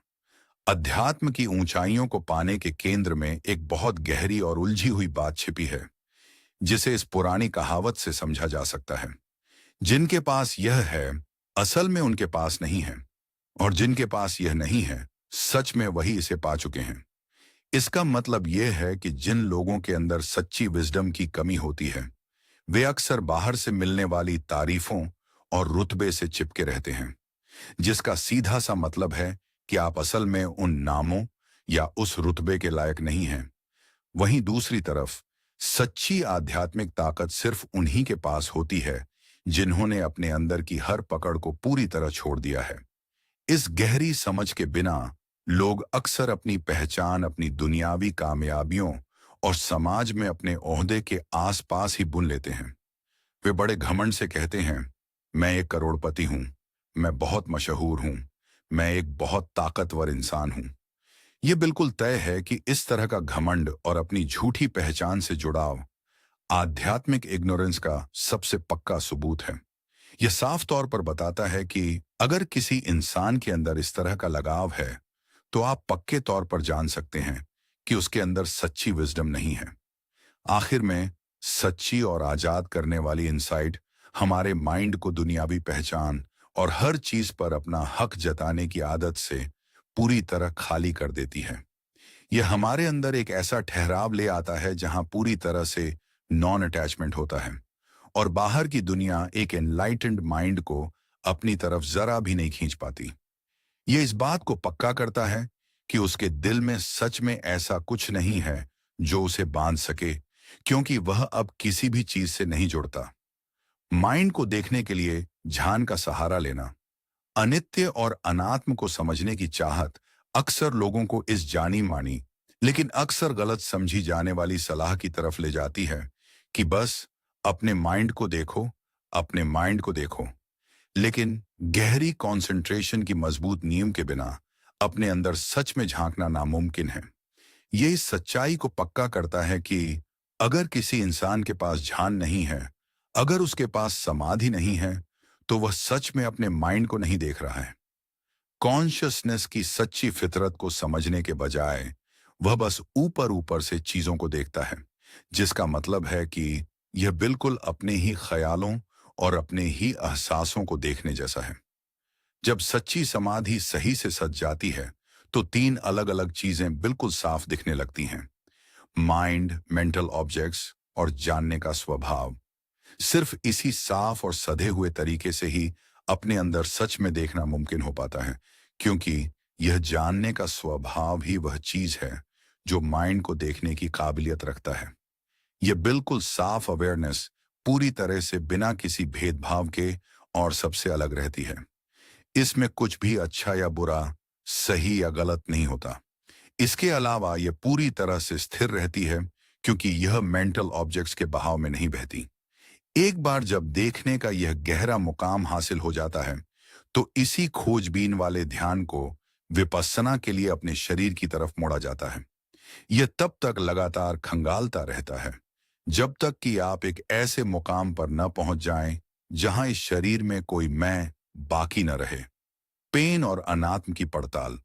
अध्यात्म की ऊंचाइयों को पाने के केंद्र में एक बहुत गहरी और उलझी हुई बात छिपी है, जिसे इस पुरानी कहावत से समझा जा सकता है, जिनके पास यह है असल में उनके पास नहीं है, और जिनके पास यह नहीं है सच में वही इसे पा चुके हैं। इसका मतलब यह है कि जिन लोगों के अंदर सच्ची विजडम की कमी होती है, वे अक्सर बाहर से मिलने वाली तारीफों और रुतबे से चिपके रहते हैं, जिसका सीधा सा मतलब है कि आप असल में उन नामों या उस रुतबे के लायक नहीं हैं। वहीं दूसरी तरफ सच्ची आध्यात्मिक ताकत सिर्फ उन्हीं के पास होती है जिन्होंने अपने अंदर की हर पकड़ को पूरी तरह छोड़ दिया है। इस गहरी समझ के बिना लोग अक्सर अपनी पहचान अपनी दुनियावी कामयाबियों और समाज में अपने ओहदे के आसपास ही बुन लेते हैं। वे बड़े घमंड से कहते हैं, मैं एक करोड़पति हूं, मैं बहुत मशहूर हूं, मैं एक बहुत ताकतवर इंसान हूं। यह बिल्कुल तय है कि इस तरह का घमंड और अपनी झूठी पहचान से जुड़ाव आध्यात्मिक इग्नोरेंस का सबसे पक्का सबूत है। यह साफ तौर पर बताता है कि अगर किसी इंसान के अंदर इस तरह का लगाव है, तो आप पक्के तौर पर जान सकते हैं कि उसके अंदर सच्ची विजडम नहीं है। आखिर में सच्ची और आजाद करने वाली इंसाइट हमारे माइंड को दुनियावी पहचान और हर चीज पर अपना हक जताने की आदत से पूरी तरह खाली कर देती है। यह हमारे अंदर एक ऐसा ठहराव ले आता है जहां पूरी तरह से नॉन अटैचमेंट होता है और बाहर की दुनिया एक एनलाइटेंड माइंड को अपनी तरफ जरा भी नहीं खींच पाती। यह इस बात को पक्का करता है कि उसके दिल में सच में ऐसा कुछ नहीं है जो उसे बांध सके, क्योंकि वह अब किसी भी चीज से नहीं जुड़ता। माइंड को देखने के लिए ध्यान का सहारा लेना, अनित्य और अनात्म को समझने की चाहत अक्सर लोगों को इस जानी मानी लेकिन अक्सर गलत समझी जाने वाली सलाह की तरफ ले जाती है कि बस अपने माइंड को देखो, अपने माइंड को देखो। लेकिन गहरी कंसंट्रेशन की मजबूत नींव के बिना अपने अंदर सच में झांकना नामुमकिन है। ये इस सच्चाई को पक्का करता है कि अगर किसी इंसान के पास ध्यान नहीं है, अगर उसके पास समाधि नहीं है, तो वह सच में अपने माइंड को नहीं देख रहा है। कॉन्शियसनेस की सच्ची फितरत को समझने के बजाय वह बस ऊपर ऊपर से चीजों को देखता है, जिसका मतलब है कि यह बिल्कुल अपने ही ख्यालों और अपने ही एहसासों को देखने जैसा है। जब सच्ची समाधि सही से सज जाती है, तो तीन अलग अलग चीजें बिल्कुल साफ दिखने लगती हैं। माइंड, मेंटल ऑब्जेक्ट्स और जानने का स्वभाव। सिर्फ इसी साफ और सधे हुए तरीके से ही अपने अंदर सच में देखना मुमकिन हो पाता है, क्योंकि यह जानने का स्वभाव ही वह चीज है जो माइंड को देखने की काबिलियत रखता है। यह बिल्कुल साफ अवेयरनेस पूरी तरह से बिना किसी भेदभाव के और सबसे अलग रहती है। इसमें कुछ भी अच्छा या बुरा, सही या गलत नहीं होता। इसके अलावा यह पूरी तरह से स्थिर रहती है, क्योंकि यह मेंटल ऑब्जेक्ट्स के बहाव में नहीं बहती। एक बार जब देखने का यह गहरा मुकाम हासिल हो जाता है, तो इसी खोजबीन वाले ध्यान को विपस्सना के लिए अपने शरीर की तरफ मोड़ा जाता है। यह तब तक लगातार खंगालता रहता है जब तक कि आप एक ऐसे मुकाम पर न पहुंच जाएं जहां इस शरीर में कोई मैं बाकी न रहे। पेन और अनात्म की पड़ताल।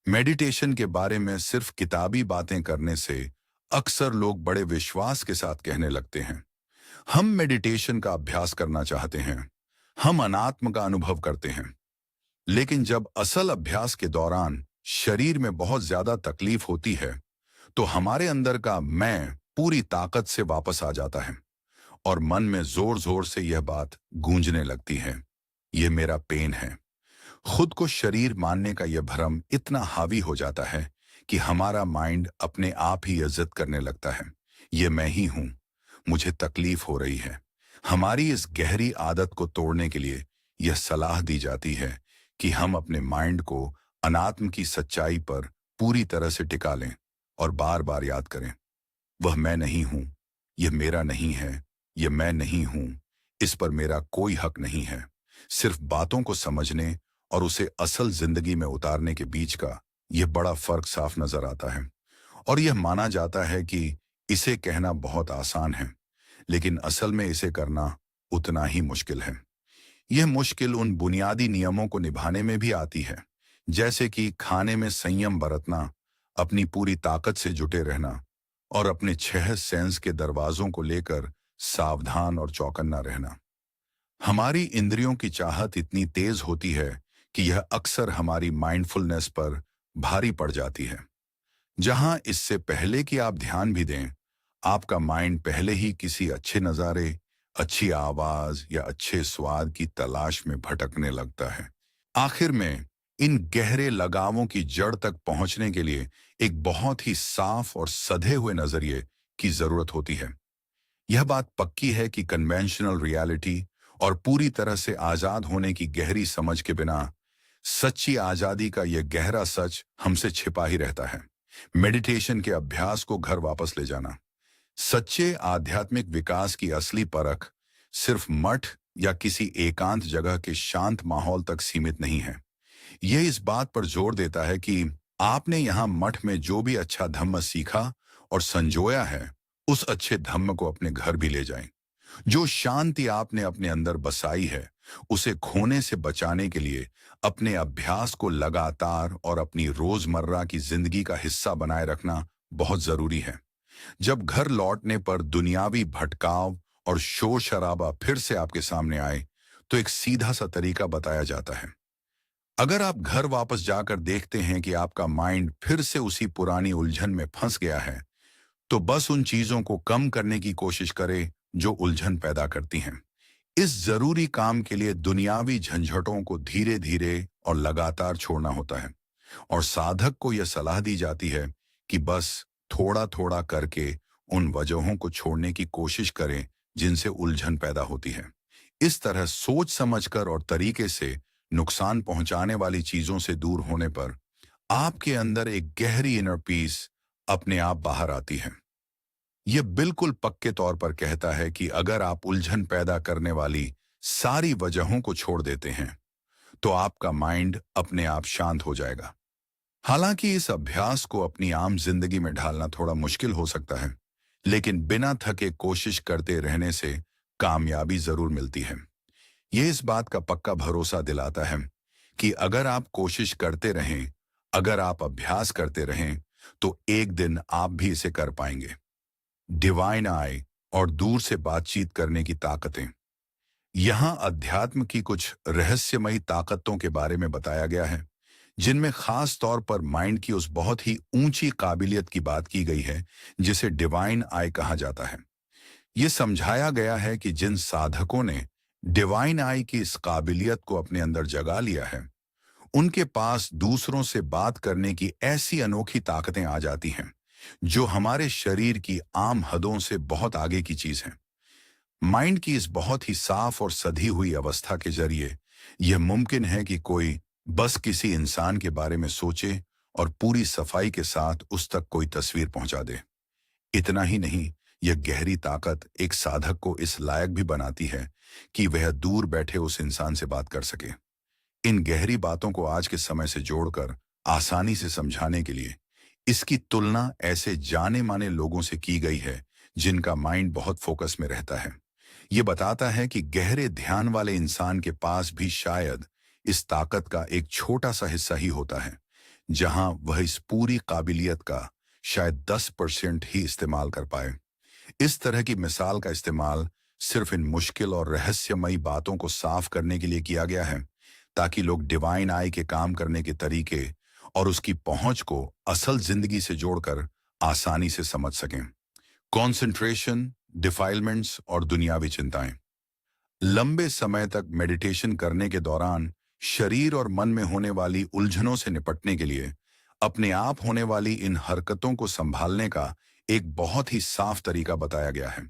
मेडिटेशन के बारे में सिर्फ किताबी बातें करने से अक्सर लोग बड़े विश्वास के साथ कहने लगते हैं, हम मेडिटेशन का अभ्यास करना चाहते हैं, हम अनात्म का अनुभव करते हैं। लेकिन जब असल अभ्यास के दौरान शरीर में बहुत ज्यादा तकलीफ होती है, तो हमारे अंदर का मैं पूरी ताकत से वापस आ जाता है और मन में जोर जोर से यह बात गूंजने लगती है, यह मेरा पेन है। खुद को शरीर मानने का यह भ्रम इतना हावी हो जाता है कि हमारा माइंड अपने आप ही इज्जत करने लगता है, यह मैं ही हूं, मुझे तकलीफ हो रही है। हमारी इस गहरी आदत को तोड़ने के लिए यह सलाह दी जाती है कि हम अपने माइंड को अनात्म की सच्चाई पर पूरी तरह से टिका लें और बार बार याद करें, वह मैं नहीं हूं, यह मेरा नहीं है, यह मैं नहीं हूं, इस पर मेरा कोई हक नहीं है। सिर्फ बातों को समझने और उसे असल जिंदगी में उतारने के बीच का यह बड़ा फर्क साफ नजर आता है। और यह माना जाता है कि इसे कहना बहुत आसान है, लेकिन असल में इसे करना उतना ही मुश्किल है। यह मुश्किल उन बुनियादी नियमों को निभाने में भी आती है, जैसे कि खाने में संयम बरतना, अपनी पूरी ताकत से जुटे रहना और अपने 6 सेंस के दरवाजों को लेकर सावधान और चौकन्ना रहना। हमारी इंद्रियों की चाहत इतनी तेज होती है कि यह अक्सर हमारी माइंडफुलनेस पर भारी पड़ जाती है। जहां इससे पहले कि आप ध्यान भी दें, आपका माइंड पहले ही किसी अच्छे नज़ारे, अच्छी आवाज या अच्छे स्वाद की तलाश में भटकने लगता है। आखिर में इन गहरे लगावों की जड़ तक पहुंचने के लिए एक बहुत ही साफ और सधे हुए नजरिए की जरूरत होती है। यह बात पक्की है कि कन्वेंशनल रियलिटी और पूरी तरह से आजाद होने की गहरी समझ के बिना सच्ची आजादी का यह गहरा सच हमसे छिपा ही रहता है। मेडिटेशन के अभ्यास को घर वापस ले जाना। सच्चे आध्यात्मिक विकास की असली परख सिर्फ मठ या किसी एकांत जगह के शांत माहौल तक सीमित नहीं है। यह इस बात पर जोर देता है कि आपने यहाँ मठ में जो भी अच्छा धम्म सीखा और संजोया है, उस अच्छे धम्म को अपने घर भी ले जाएं। जो शांति आपने अपने अंदर बसाई है, उसे खोने से बचाने के लिए अपने अभ्यास को लगातार और अपनी रोजमर्रा की जिंदगी का हिस्सा बनाए रखना बहुत जरूरी है। जब घर लौटने पर दुनियावी भटकाव और शोर शराबा फिर से आपके सामने आए, तो एक सीधा सा तरीका बताया जाता है। अगर आप घर वापस जाकर देखते हैं कि आपका माइंड फिर से उसी पुरानी उलझन में फंस गया है, तो बस उन चीजों को कम करने की कोशिश करें जो उलझन पैदा करती हैं। इस जरूरी काम के लिए दुनियावी झंझटों को धीरे धीरे और लगातार छोड़ना होता है, और साधक को यह सलाह दी जाती है कि बस थोड़ा थोड़ा करके उन वजहों को छोड़ने की कोशिश करें जिनसे उलझन पैदा होती है। इस तरह सोच समझकर और तरीके से नुकसान पहुंचाने वाली चीजों से दूर होने पर आपके अंदर एक गहरी इनर पीस अपने आप बाहर आती है। यह बिल्कुल पक्के तौर पर कहता है कि अगर आप उलझन पैदा करने वाली सारी वजहों को छोड़ देते हैं, तो आपका माइंड अपने आप शांत हो जाएगा। हालांकि इस अभ्यास को अपनी आम जिंदगी में ढालना थोड़ा मुश्किल हो सकता है, लेकिन बिना थके कोशिश करते रहने से कामयाबी जरूर मिलती है। यह इस बात का पक्का भरोसा दिलाता है कि अगर आप कोशिश करते रहें, अगर आप अभ्यास करते रहें, तो एक दिन आप भी इसे कर पाएंगे। डिवाइन आई और दूर से बातचीत करने की ताकतें। यहां अध्यात्म की कुछ रहस्यमयी ताकतों के बारे में बताया गया है, जिनमें खास तौर पर माइंड की उस बहुत ही ऊंची काबिलियत की बात की गई है जिसे डिवाइन आई कहा जाता है। यह समझाया गया है कि जिन साधकों ने डिवाइन आई की इस काबिलियत को अपने अंदर जगा लिया है, उनके पास दूसरों से बात करने की ऐसी अनोखी ताकतें आ जाती हैं जो हमारे शरीर की आम हदों से बहुत आगे की चीज है। माइंड की इस बहुत ही साफ और सधी हुई अवस्था के जरिए यह मुमकिन है कि कोई बस किसी इंसान के बारे में सोचे और पूरी सफाई के साथ उस तक कोई तस्वीर पहुंचा दे। इतना ही नहीं, यह गहरी ताकत एक साधक को इस लायक भी बनाती है कि वह दूर बैठे उस इंसान से बात कर सके। इन गहरी बातों को आज के समय से जोड़कर आसानी से समझाने के लिए इसकी तुलना ऐसे जाने माने लोगों से की गई है जिनका माइंड बहुत फोकस में रहता है। ये बताता है कि गहरे ध्यान वाले इंसान के पास भी शायद इस ताकत का एक छोटा सा हिस्सा ही होता है, जहां वह इस पूरी काबिलियत का शायद 10% ही इस्तेमाल कर पाए। इस तरह की मिसाल का इस्तेमाल सिर्फ इन मुश्किल और रहस्यमयी बातों को साफ करने के लिए किया गया है, ताकि लोग डिवाइन आई के काम करने के तरीके और उसकी पहुंच को असल जिंदगी से जोड़कर आसानी से समझ सकें। कॉन्सेंट्रेशन, डिफाइलमेंट्स और दुनियावी चिंताएं। लंबे समय तक मेडिटेशन करने के दौरान शरीर और मन में होने वाली उलझनों से निपटने के लिए अपने आप होने वाली इन हरकतों को संभालने का एक बहुत ही साफ तरीका बताया गया है।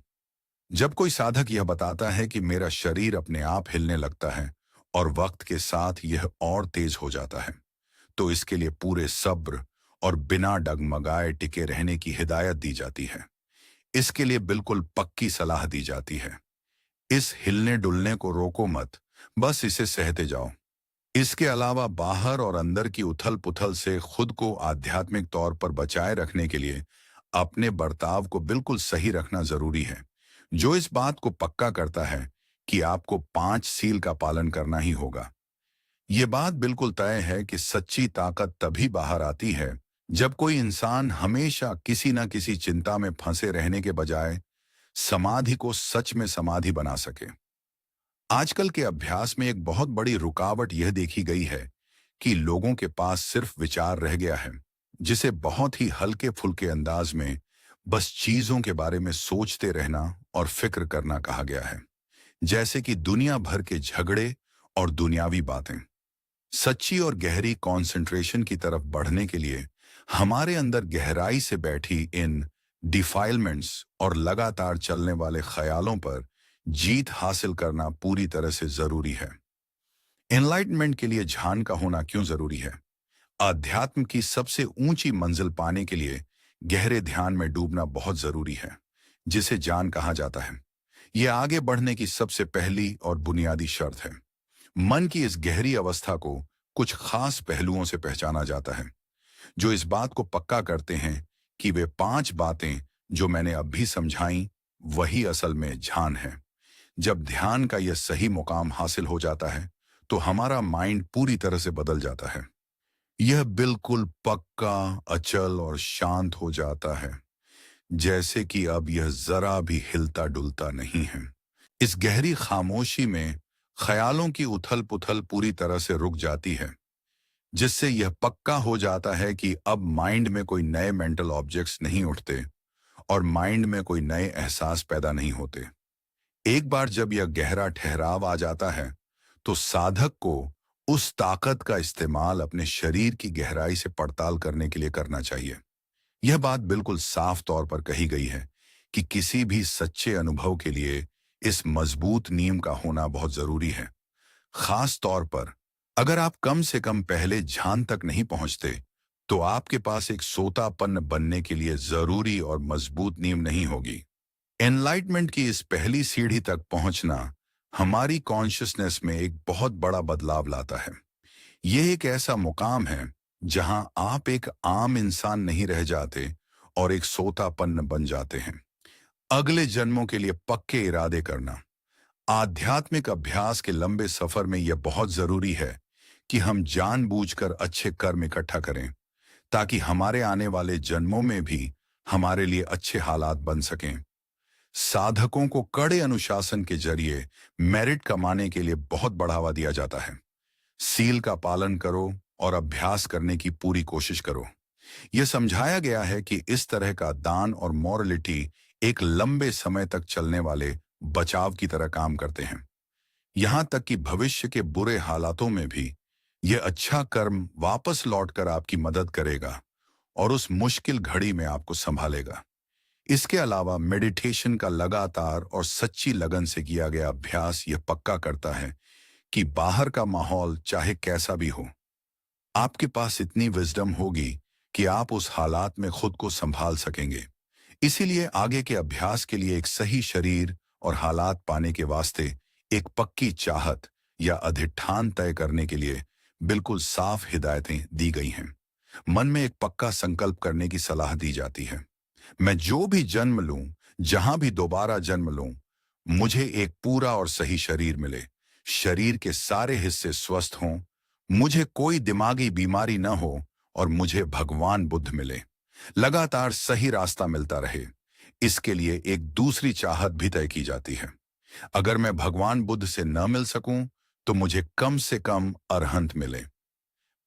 जब कोई साधक यह बताता है कि मेरा शरीर अपने आप हिलने लगता है और वक्त के साथ यह और तेज हो जाता है, तो इसके लिए पूरे सब्र और बिना डगमगाए टिके रहने की हिदायत दी जाती है। इसके लिए बिल्कुल पक्की सलाह दी जाती है। इस हिलने डुलने को रोको मत, बस इसे सहते जाओ। इसके अलावा बाहर और अंदर की उथल पुथल से खुद को आध्यात्मिक तौर पर बचाए रखने के लिए अपने बर्ताव को बिल्कुल सही रखना जरूरी है, जो इस बात को पक्का करता है कि आपको 5 सील का पालन करना ही होगा। ये बात बिल्कुल तय है कि सच्ची ताकत तभी बाहर आती है जब कोई इंसान हमेशा किसी न किसी चिंता में फंसे रहने के बजाय समाधि को सच में समाधि बना सके। आजकल के अभ्यास में एक बहुत बड़ी रुकावट यह देखी गई है कि लोगों के पास सिर्फ विचार रह गया है, जिसे बहुत ही हल्के फुल्के अंदाज में बस चीजों के बारे में सोचते रहना और फिक्र करना कहा गया है। जैसे कि दुनिया भर के झगड़े और दुनियावी बातें। सच्ची और गहरी कंसंट्रेशन की तरफ बढ़ने के लिए हमारे अंदर गहराई से बैठी इन डिफाइलमेंट्स और लगातार चलने वाले ख्यालों पर जीत हासिल करना पूरी तरह से जरूरी है। एनलाइटमेंट के लिए ध्यान का होना क्यों जरूरी है? अध्यात्म की सबसे ऊंची मंजिल पाने के लिए गहरे ध्यान में डूबना बहुत जरूरी है, जिसे ज्ञान कहा जाता है। यह आगे बढ़ने की सबसे पहली और बुनियादी शर्त है। मन की इस गहरी अवस्था को कुछ खास पहलुओं से पहचाना जाता है, जो इस बात को पक्का करते हैं कि वे 5 बातें जो मैंने अभी समझाई वही असल में ध्यान है। जब ध्यान का यह सही मुकाम हासिल हो जाता है तो हमारा माइंड पूरी तरह से बदल जाता है। यह बिल्कुल पक्का, अचल और शांत हो जाता है, जैसे कि अब यह जरा भी हिलता डुलता नहीं है। इस गहरी खामोशी में ख्यालों की उथल पुथल पूरी तरह से रुक जाती है, जिससे यह पक्का हो जाता है कि अब माइंड में कोई नए मेंटल ऑब्जेक्ट्स नहीं उठते और माइंड में कोई नए एहसास पैदा नहीं होते। एक बार जब यह गहरा ठहराव आ जाता है तो साधक को उस ताकत का इस्तेमाल अपने शरीर की गहराई से पड़ताल करने के लिए करना चाहिए। यह बात बिल्कुल साफ तौर पर कही गई है कि किसी भी सच्चे अनुभव के लिए इस मजबूत नींव का होना बहुत जरूरी है। खास तौर पर अगर आप कम से कम पहले ध्यान तक नहीं पहुंचते, तो आपके पास एक सोतापन्न बनने के लिए जरूरी और मजबूत नींव नहीं होगी। एनलाइटमेंट की इस पहली सीढ़ी तक पहुंचना हमारी कॉन्शियसनेस में एक बहुत बड़ा बदलाव लाता है। यह एक ऐसा मुकाम है जहां आप एक आम इंसान नहीं रह जाते और एक सोतापन्न बन जाते हैं। अगले जन्मों के लिए पक्के इरादे करना। आध्यात्मिक अभ्यास के लंबे सफर में यह बहुत जरूरी है कि हम जानबूझकर अच्छे कर्म इकट्ठा करें, ताकि हमारे आने वाले जन्मों में भी हमारे लिए अच्छे हालात बन सकें। साधकों को कड़े अनुशासन के जरिए मेरिट कमाने के लिए बहुत बढ़ावा दिया जाता है। सील का पालन करो और अभ्यास करने की पूरी कोशिश करो। यह समझाया गया है कि इस तरह का दान और मॉरलिटी एक लंबे समय तक चलने वाले बचाव की तरह काम करते हैं। यहां तक कि भविष्य के बुरे हालातों में भी यह अच्छा कर्म वापस लौटकर आपकी मदद करेगा और उस मुश्किल घड़ी में आपको संभालेगा। इसके अलावा मेडिटेशन का लगातार और सच्ची लगन से किया गया अभ्यास यह पक्का करता है कि बाहर का माहौल चाहे कैसा भी हो, आपके पास इतनी विजडम होगी कि आप उस हालात में खुद को संभाल सकेंगे। इसीलिए आगे के अभ्यास के लिए एक सही शरीर और हालात पाने के वास्ते एक पक्की चाहत या अधिष्ठान तय करने के लिए बिल्कुल साफ हिदायतें दी गई हैं। मन में एक पक्का संकल्प करने की सलाह दी जाती है। मैं जो भी जन्म लूं, जहां भी दोबारा जन्म लूं, मुझे एक पूरा और सही शरीर मिले, शरीर के सारे हिस्से स्वस्थ हों, मुझे कोई दिमागी बीमारी न हो और मुझे भगवान बुद्ध मिले, लगातार सही रास्ता मिलता रहे। इसके लिए एक दूसरी चाहत भी तय की जाती है। अगर मैं भगवान बुद्ध से न मिल सकूं तो मुझे कम से कम अरहंत मिले।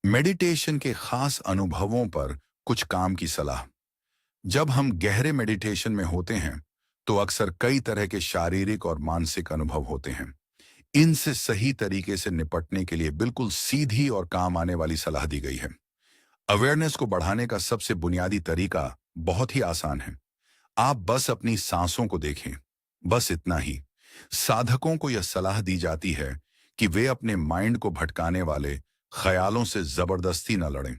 मेडिटेशन के खास अनुभवों पर कुछ काम की सलाह। जब हम गहरे मेडिटेशन में होते हैं तो अक्सर कई तरह के शारीरिक और मानसिक अनुभव होते हैं। इनसे सही तरीके से निपटने के लिए बिल्कुल सीधी और काम आने वाली सलाह दी गई है। अवेयरनेस को बढ़ाने का सबसे बुनियादी तरीका बहुत ही आसान है। आप बस अपनी सांसों को देखें, बस इतना ही। साधकों को यह सलाह दी जाती है कि वे अपने माइंड को भटकाने वाले ख्यालों से जबरदस्ती न लड़ें।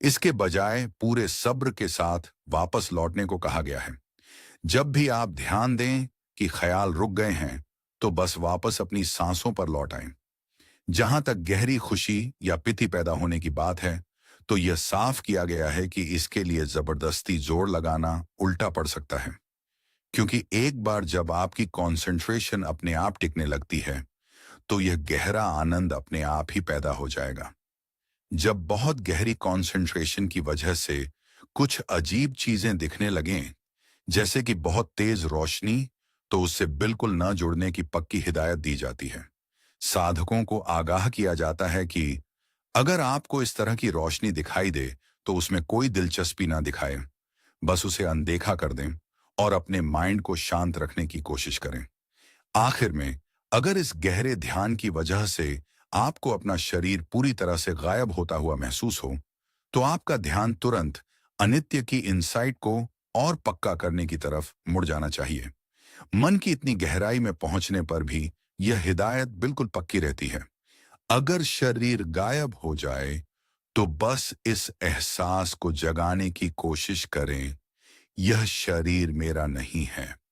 इसके बजाय पूरे सब्र के साथ वापस लौटने को कहा गया है। जब भी आप ध्यान दें कि ख्याल रुक गए हैं, तो बस वापस अपनी सांसों पर लौट आएं। जहां तक गहरी खुशी या पिति पैदा होने की बात है, तो यह साफ किया गया है कि इसके लिए जबरदस्ती जोर लगाना उल्टा पड़ सकता है, क्योंकि एक बार जब आपकी कंसंट्रेशन अपने आप टिकने लगती है, तो यह गहरा आनंद अपने आप ही पैदा हो जाएगा। जब बहुत गहरी कंसंट्रेशन की वजह से कुछ अजीब चीजें दिखने लगें, जैसे कि बहुत तेज रोशनी, तो उससे बिल्कुल न जुड़ने की पक्की हिदायत दी जाती है। साधकों को आगाह किया जाता है कि अगर आपको इस तरह की रोशनी दिखाई दे तो उसमें कोई दिलचस्पी ना दिखाएं, बस उसे अनदेखा कर दें और अपने माइंड को शांत रखने की कोशिश करें। आखिर में अगर इस गहरे ध्यान की वजह से आपको अपना शरीर पूरी तरह से गायब होता हुआ महसूस हो, तो आपका ध्यान तुरंत अनित्य की इनसाइट को और पक्का करने की तरफ मुड़ जाना चाहिए। मन की इतनी गहराई में पहुंचने पर भी यह हिदायत बिल्कुल पक्की रहती है। अगर शरीर गायब हो जाए, तो बस इस एहसास को जगाने की कोशिश करें, यह शरीर मेरा नहीं है।